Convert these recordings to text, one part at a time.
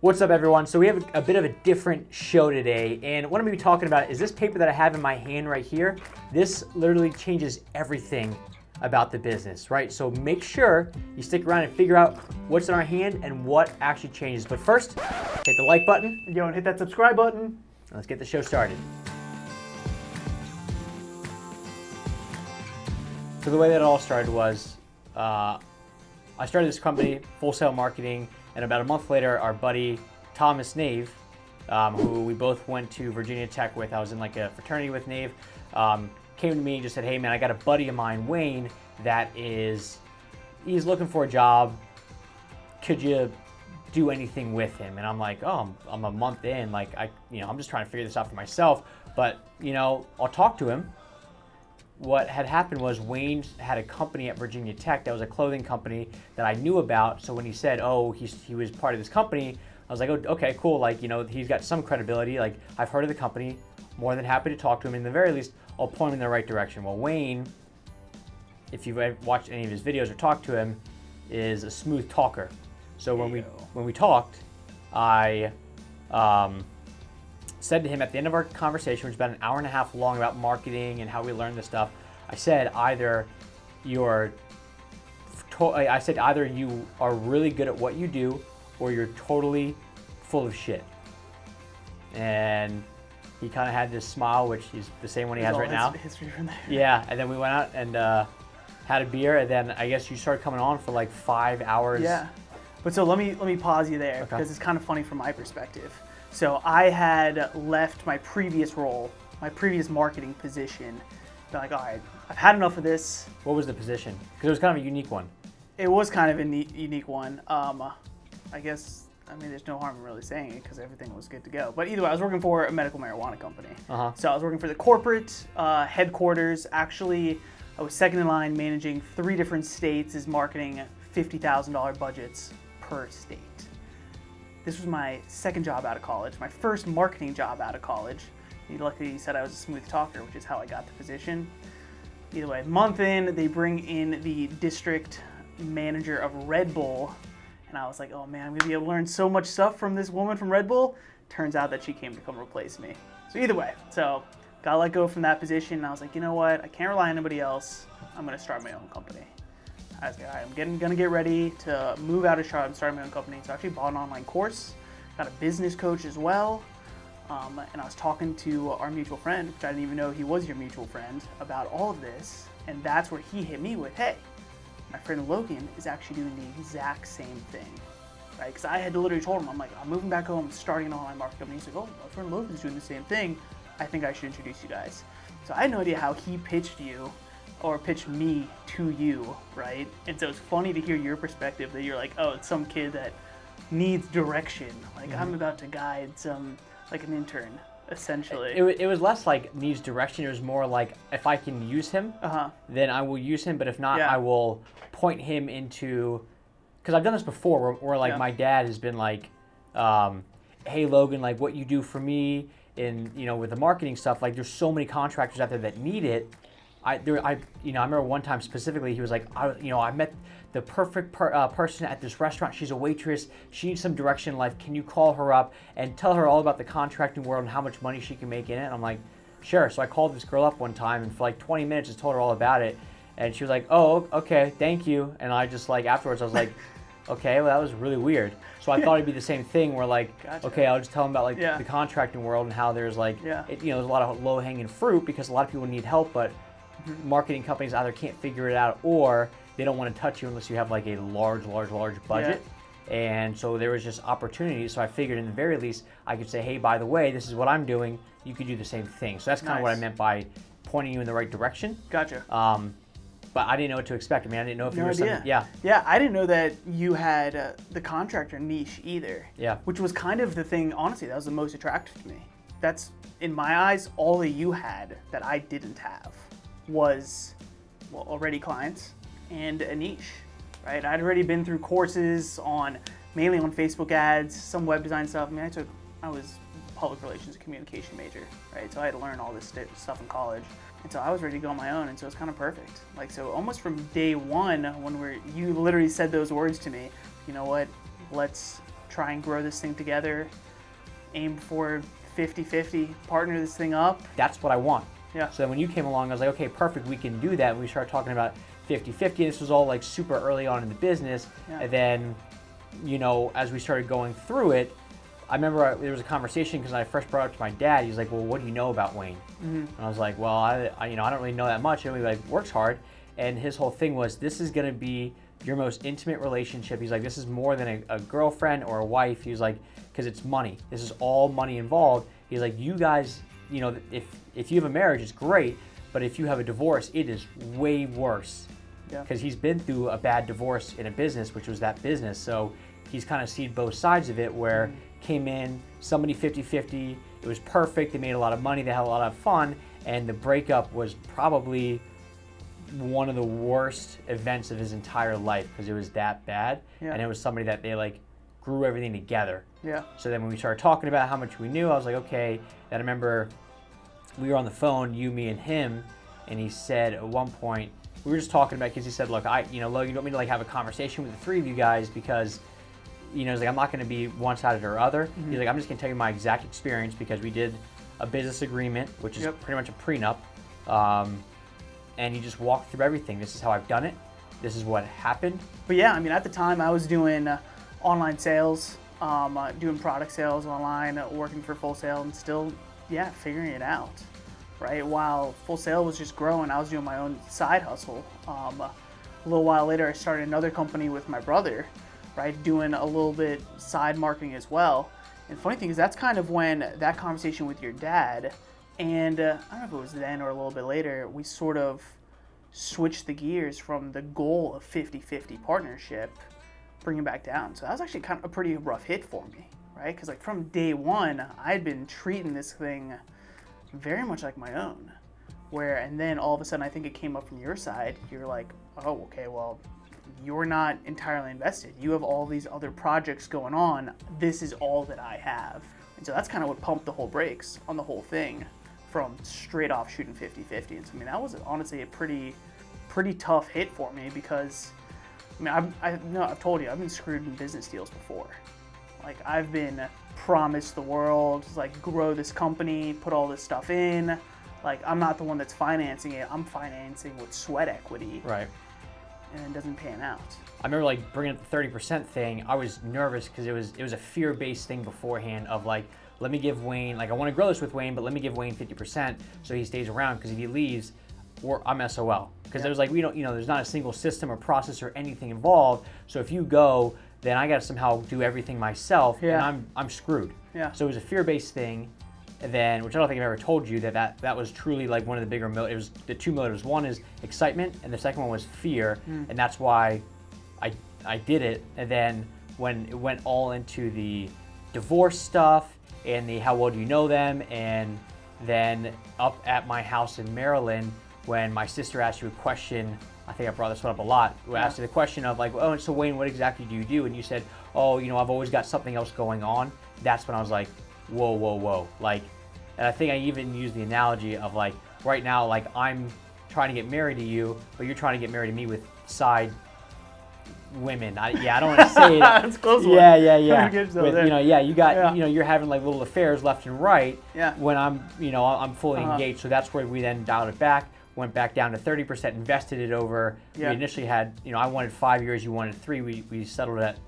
What's up, everyone? So we have a bit of a different show today, and what I'm going to be talking about is this paper that I have in my hand right here. This literally changes everything about the business, right? So make sure you stick around and figure out what's in our hand and what actually changes. But first, hit the like button. Yo, and hit that subscribe button. Let's get the show started. So the way that it all started was, I started this company, Full Sail Marketing, and about a month later, our buddy Thomas Nave, who we both went to Virginia Tech with, I was in like a fraternity with Nave, came to me and just said, hey man, I got a buddy of mine, Wayne, he's looking for a job. Could you do anything with him? And I'm like, oh, I'm a month in, like I'm just trying to figure this out for myself, but I'll talk to him. What had happened was Wayne had a company at Virginia Tech that was a clothing company that I knew about. So when he said, oh, he was part of this company, I was like, oh, okay, cool. Like, he's got some credibility. Like, I've heard of the company, more than happy to talk to him. In the very least, I'll point him in the right direction. Well, Wayne, if you've watched any of his videos or talked to him, is a smooth talker. So when we talked, I said to him at the end of our conversation, which was about an hour and a half long, about marketing and how we learned this stuff, I said either you are really good at what you do, or you're totally full of shit. And he kind of had this smile, which is the same one he has right now. History from there. Yeah, and then we went out and had a beer, and then I guess you started coming on for like 5 hours. Yeah, but so let me pause you there, because it's kind of funny from my perspective. So I had left my previous role, my previous marketing position. Been like, all right, I've had enough of this. What was the position? Because it was kind of a unique one. It was kind of a unique one. I guess, there's no harm in really saying it because everything was good to go. But either way, I was working for a medical marijuana company. So I was working for the corporate headquarters. Actually, I was second in line, managing 3 different states, as marketing $50,000 budgets per state. This was my second job out of college, my first marketing job out of college. Luckily, he said I was a smooth talker, which is how I got the position. Either way, month in, they bring in the district manager of Red Bull, and I was like, oh man, I'm gonna be able to learn so much stuff from this woman from Red Bull. Turns out that she came to come replace me. So either way, got let go from that position, and I was like, you know what, I can't rely on anybody else. I'm gonna start my own company. I was like, all right, I'm gonna get ready to move out of Charlotte and start my own company. So I actually bought an online course, got a business coach as well, and I was talking to our mutual friend, which I didn't even know he was your mutual friend, about all of this, and that's where he hit me with, hey, my friend Logan is actually doing the exact same thing, right? Because I had literally told him, I'm like, I'm moving back home, starting an online marketing company. He's like, oh, my friend Logan's doing the same thing. I think I should introduce you guys. So I had no idea how he pitched you, or pitch me to you, right? And so it's funny to hear your perspective that you're like, oh, it's some kid that needs direction. Like, I'm about to guide like an intern, essentially. It was less like needs direction. It was more like, if I can use him, then I will use him. But if not, I will point him into, because I've done this before where like my dad has been like, hey Logan, like what you do for me in, with the marketing stuff, like there's so many contractors out there that need it. I remember one time specifically, he was like, I met the perfect person at this restaurant. She's a waitress. She needs some direction in life. Can you call her up and tell her all about the contracting world and how much money she can make in it? And I'm like, sure. So I called this girl up one time, and for like 20 minutes just told her all about it. And she was like, oh, okay, thank you. And I just afterwards I was like, okay, well that was really weird. So I thought it'd be the same thing where okay, I'll just tell them about the contracting world and how there's there's a lot of low hanging fruit because a lot of people need help, but marketing companies either can't figure it out or they don't want to touch you unless you have a large budget. And so there was just opportunities. So I figured in the very least I could say, hey, by the way, this is what I'm doing. You could do the same thing. So that's kind of what I meant by pointing you in the right direction. Gotcha. But I didn't know what to expect. I didn't know if you were something. Yeah, I didn't know that you had the contractor niche either. Yeah. Which was kind of the thing, honestly, that was the most attractive to me. That's, in my eyes, all that you had that I didn't have was, already clients and a niche, right? I'd already been through courses mainly on Facebook ads, some web design stuff. I was public relations and communication major, right? So I had to learn all this stuff in college. And so I was ready to go on my own, and so it's kind of perfect. So almost from day one, when you literally said those words to me, you know what, let's try and grow this thing together, aim for 50-50, partner this thing up. That's what I want. Yeah. So then when you came along, I was like, okay, perfect, we can do that. And we started talking about 50-50. This was all like super early on in the business. Yeah. And then, as we started going through it, I remember there was a conversation because I first brought it up to my dad. He's like, well, what do you know about Wayne? Mm-hmm. And I was like, well, I don't really know that much. He like works hard. And his whole thing was, this is going to be your most intimate relationship. He's like, this is more than a girlfriend or a wife. He's like, because it's money. This is all money involved. He's like, you guys, if you have a marriage, it's great. But if you have a divorce, it is way worse. Yeah. Because he's been through a bad divorce in a business, which was that business. So he's kind of seen both sides of it, where came in, somebody 50-50, it was perfect, they made a lot of money, they had a lot of fun, and the breakup was probably one of the worst events of his entire life because it was that bad. Yeah. And it was somebody that they like grew everything together. Yeah. So then when we started talking about how much we knew, I was like, okay. And I remember we were on the phone, you, me, and him, and he said at one point, we were just talking about, because he said, look, Logan, you don't want me to like have a conversation with the three of you guys because, he's like, I'm not going to be one-sided or other. Mm-hmm. He's like, I'm just going to tell you my exact experience because we did a business agreement, which is pretty much a prenup. And he just walked through everything. This is how I've done it. This is what happened. But yeah, I mean, at the time I was doing online sales, doing product sales online, working for Full Sail, and still, figuring it out, right? While Full Sail was just growing, I was doing my own side hustle. A little while later, I started another company with my brother, right? Doing a little bit side marketing as well. And funny thing is, that's kind of when that conversation with your dad, and I don't know if it was then or a little bit later, we sort of switched the gears from the goal of 50-50 partnership, bringing back down. So that was actually kind of a pretty rough hit for me, right? Because like from day one, I'd been treating this thing very much like my own. And then all of a sudden, I think it came up from your side. You're like, oh, okay, well, you're not entirely invested. You have all these other projects going on. This is all that I have. And so that's kind of what pumped the whole brakes on the whole thing, from straight off shooting 50-50. And so, I mean, that was honestly a pretty tough hit for me because, I mean, I've told you, I've been screwed in business deals before. Like, I've been promised the world, like, grow this company, put all this stuff in. Like, I'm not the one that's financing it. I'm financing with sweat equity. Right. And it doesn't pan out. I remember like bringing up the 30% thing. I was nervous because it was a fear-based thing beforehand of like, let me give Wayne, like I want to grow this with Wayne, but let me give Wayne 50% so he stays around, because if he leaves, I'm SOL. Because there was like, we don't, there's not a single system or process or anything involved. So if you go, then I got to somehow do everything myself, and I'm screwed. Yeah. So it was a fear-based thing. And then, which I don't think I've ever told you, that was truly like one of the bigger motives. It was the two motives. One is excitement, and the second one was fear, and that's why I did it. And then when it went all into the divorce stuff and the how well do you know them, and then up at my house in Maryland, when my sister asked you a question, I think I brought this one up a lot. We asked you the question of like, oh, so Wayne, what exactly do you do? And you said, oh, I've always got something else going on. That's when I was like, whoa. Like, and I think I even used the analogy of like, right now, like I'm trying to get married to you, but you're trying to get married to me with side women. I don't want to say it. That's close. Yeah. With, you got, you're having like little affairs left and right. Yeah. When I'm fully engaged. So that's where we then dialed it back, went back down to 30%, invested it over. Yeah. We initially had, I wanted 5 years, you wanted 3. We settled at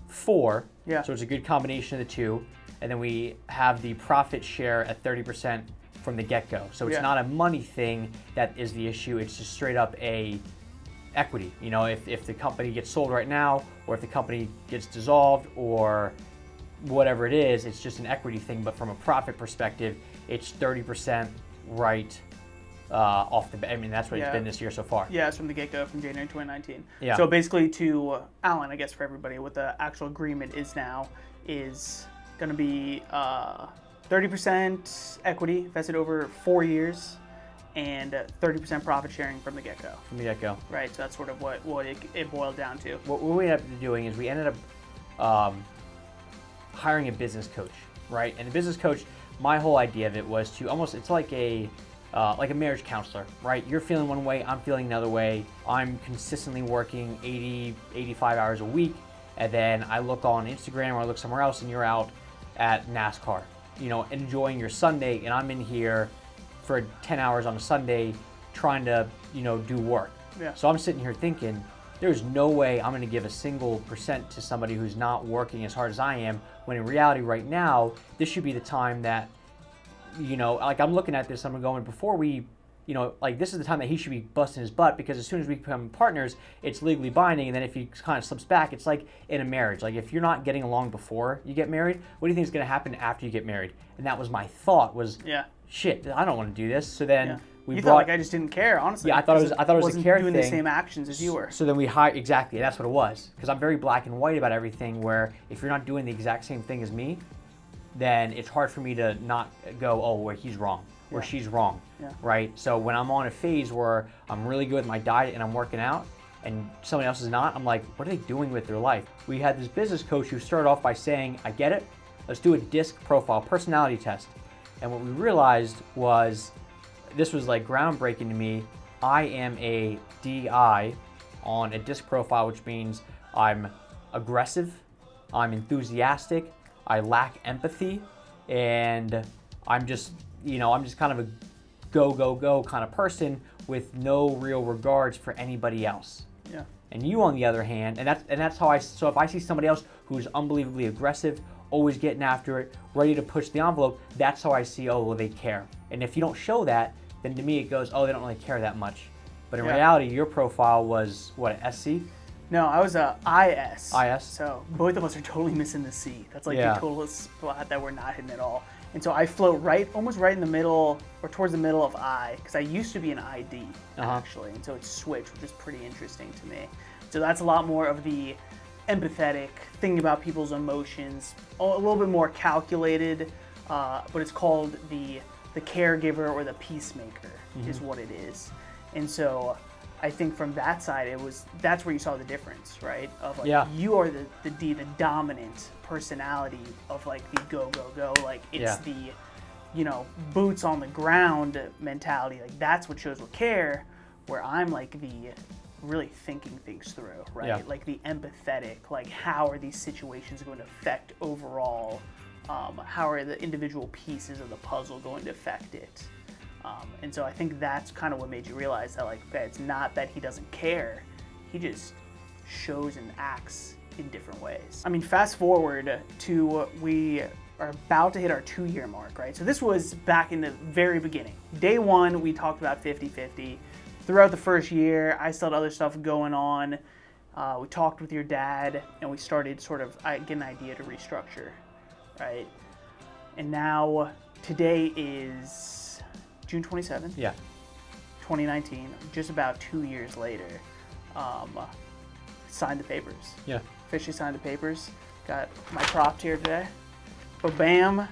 4. Yeah. So it's a good combination of the two. And then we have the profit share at 30% from the get-go. So it's not a money thing that is the issue. It's just straight up a equity. If the company gets sold right now, or if the company gets dissolved, or whatever it is, it's just an equity thing. But from a profit perspective, it's 30% right off the bat. I mean, that's what it's been this year so far. Yeah, it's from the get-go, from January 2019. Yeah. So basically, to Alan, I guess for everybody, what the actual agreement is now is going to be 30% equity vested over 4 years, and 30% profit sharing from the get-go. From the get-go. Right, so that's sort of what it boiled down to. What we ended up doing is we ended up hiring a business coach, right? And the business coach, my whole idea of it was to it's like a marriage counselor, right? You're feeling one way, I'm feeling another way. I'm consistently working 80, 85 hours a week, and then I look on Instagram or I look somewhere else and you're out at NASCAR, you know, enjoying your Sunday, and I'm in here for 10 hours on a Sunday trying to, you know, do work. Yeah. So I'm sitting here thinking, there's no way I'm going to give a single % to somebody who's not working as hard as I am, when in reality right now, this should be the time that, you know, like I'm looking at this, I'm going, before we, you know, like this is the time that he should be busting his butt, because as soon as we become partners, it's legally binding, and then if he kind of slips back, it's like in a marriage. Like if you're not getting along before you get married, what do you think is going to happen after you get married? And that was my thought was, shit, I don't want to do this. So then you thought like I just didn't care, honestly. Yeah, I thought it was a care thing. Doing the same actions as you were. So then we hired, exactly, that's what it was. Because I'm very black and white about everything, where if you're not doing the exact same thing as me, then it's hard for me to not go, oh, well, he's wrong, or she's wrong, right? So when I'm on a phase where I'm really good with my diet and I'm working out, and somebody else is not, I'm like, what are they doing with their life? We had this business coach who started off by saying, I get it, let's do a DISC profile, personality test. And what we realized was, this was like groundbreaking to me. I am a DI on a DISC profile, which means I'm aggressive, I'm enthusiastic, I lack empathy, and I'm just, you know, I'm just kind of a go, go, go kind of person with no real regards for anybody else. Yeah. And you, on the other hand, and that's how so if I see somebody else who's unbelievably aggressive, always getting after it, ready to push the envelope, that's how I see, oh, well, they care. And if you don't show that, then to me it goes, oh, they don't really care that much. But in reality, your profile was, what, SC? No, I was a IS. IS? So both of us are totally missing the C. That's like the total spot that we're not hitting at all. And so I float almost right in the middle, or towards the middle of I, because I used to be an ID, actually. And so it's switched, which is pretty interesting to me. So that's a lot more of the empathetic, thinking about people's emotions, a little bit more calculated, but it's called the caregiver or the peacemaker is what it is. And so I think from that side, that's where you saw the difference, right? Of like, you are the D, the dominant personality of like the go, go, go. Like it's the, you know, boots on the ground mentality. Like that's what shows with care, where I'm like the really thinking things through, right? Yeah. Like the empathetic, like how are these situations going to affect overall, how are the individual pieces of the puzzle going to affect it? And so I think that's kind of what made you realize that, like, okay, it's not that he doesn't care, he just shows and acts in different ways. I mean, fast forward to, we are about to hit our 2-year mark, right? So this was back in the very beginning. Day one, we talked about 50-50. Throughout the first year, I still had other stuff going on. We talked with your dad, and we started sort of get an idea to restructure, right? And now, today is June 27th, 2019, just about 2 years later, signed the papers. Yeah. Officially signed the papers. Got my props here today. Ba-bam,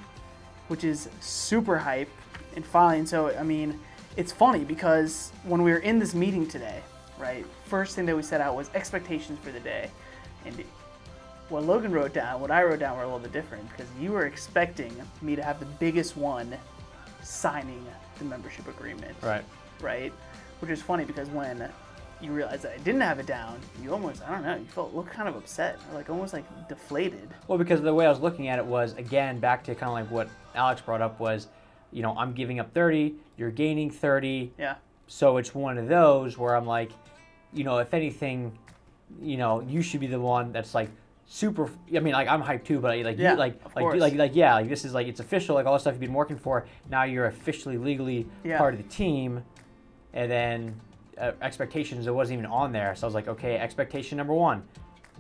which is super hype. And finally, and so, I mean, it's funny because when we were in this meeting today, right, first thing that we set out was expectations for the day. And what Logan wrote down, what I wrote down were a little bit different, because you were expecting me to have the biggest one, signing the membership agreement. Right? Which is funny because when you realized that I didn't have it down, you almost, I don't know, you looked kind of upset, or like almost like deflated. Well, because the way I was looking at it was, again, back to kind of like what Alex brought up was, you know, I'm giving up 30, you're gaining 30. Yeah. So it's one of those where I'm like, you know, if anything, you know, you should be the one that's like super. I mean, like I'm hyped too, but like you, like this is like it's official. Like all the stuff you've been working for, now you're officially legally part of the team, and then expectations, it wasn't even on there. So I was like, okay, expectation number 1,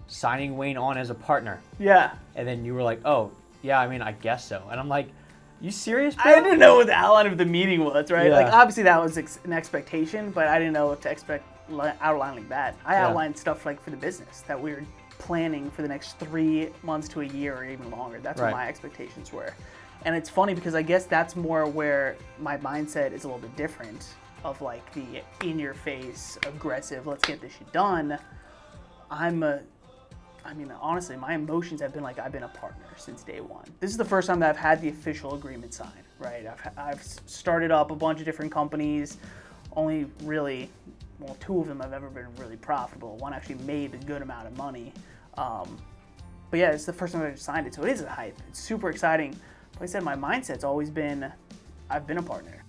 signing Wayne on as a partner. Yeah. And then you were like, oh yeah, I mean, I guess so. And I'm like, you serious, bro? I didn't know what the outline of the meeting was, right? Yeah. Like obviously that was an expectation, but I didn't know what to expect outline like that. I outlined stuff like for the business that we were planning for the next 3 months to a year or even longer. That's what my expectations were. And it's funny because I guess that's more where my mindset is a little bit different, of like the in-your-face, aggressive, let's get this shit done. I mean, honestly, my emotions have been like I've been a partner since day one. This is the first time that I've had the official agreement signed, right? I've started up a bunch of different companies, only really, well, 2 of them have ever been really profitable. One actually made a good amount of money. but yeah, it's the first time I've ever signed it, so it is a hype. It's super exciting. Like I said, my mindset's always been, I've been a partner.